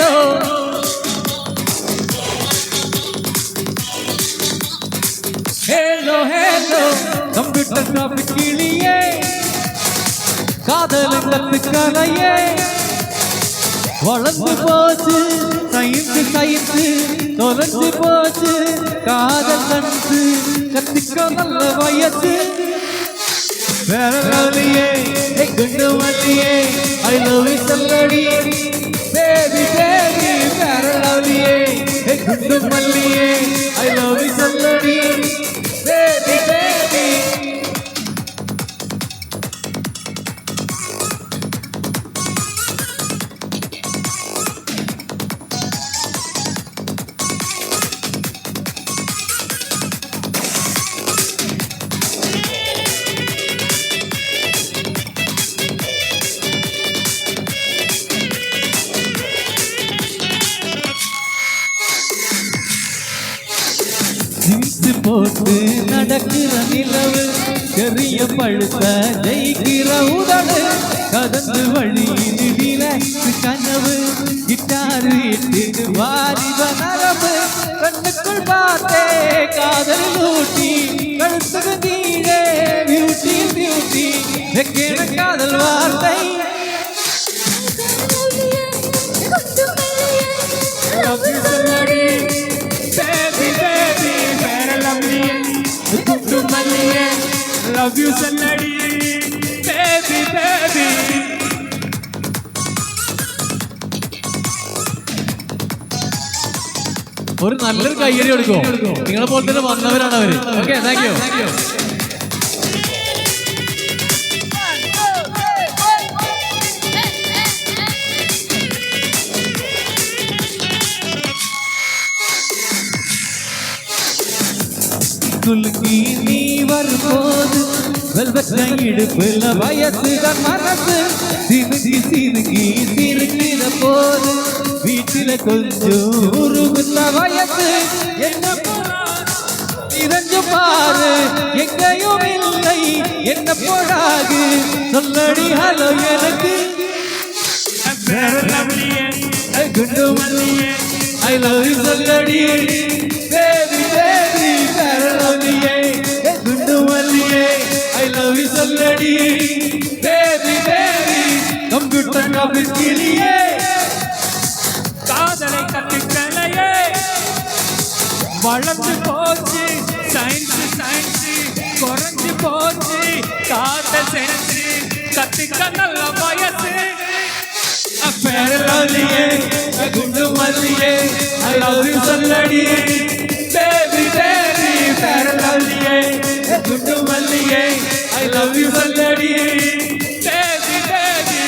hello. Hello, hello. Computer graphic கிளியே காதலின் கத்துக்கலையே வளர்ந்து போச்சு சயின்ஸு சயின்ஸு தொலைஞ்சு போச்சு காதல் நன்சு கத்திக்க நல்ல வயசு வேற லவ்லியே குண்டு மல்லியே ஐ லவ் யூ சொல்லடி பேபி பேபி வேற லவ்லியே குண்டு மல்லியே ஐ லவ் யூ சொல்லடி பேபி பேபி ஜிம்ஸு போட்டு நடக்கிற நிலவு பெரிய பழுத்த ஜெயிக்கிற உடலு கடந்து வழியில் விளையாட்டு கனவு கிட்டார் வீட்டு வாலிப நரம்பு கண்ணுக்குள் பார்த்தே காதல் ஊட்டி கழுத்துக்கு நீரே பியூட்டி பியூட்டி வெக்கேன காதல் வார்த்தை love you சொல்லடி baby baby ഒരു നല്ലൊരു കയ്യടി കൊടുക്കും നിങ്ങളെ പോലെ തന്നെ വന്നവരാണ് അവര് ഓക്കെ താങ്ക് യു குலுங்கி நீ வரும்போது வெல்வெட்ட இடுப்புல வயசுதான் மனசு சினுங்கி சினுங்கி சிறுகிற போது வீட்டில கொஞ்சம் உருகுத்த வயசு என்ன நிறைஞ்சு பாரு எங்கேயும் இல்லை என்ன போடாது சொல்லடி ஹலோ எனக்கு குண்டு மல்லியே ஐ லவ் யூ சொல்லடி பேபி பேபி லவ்லியே குண்டு மல்லியே ஐ லவ் யூ சொல்லடி பேபி பேபி கம்ப்யூட்டர் கிராஃபிக் கிளியே காதலை கத்துக்கலையே வளர்ந்து போச்சு சயின்ஸ் சயின்ஸ் குறைஞ்சு போச்சு காதல் செஞ்சு கத்துக்க நல்ல வயசு பேர லவ்லியே குண்டு மல்லியே ஐ லவ் யூ சொல்லடி பேபி பேபி பேர லவ்லியே குண்டு மல்லியே ஐ லவ் யூ சொல்லடி பேபி பேபி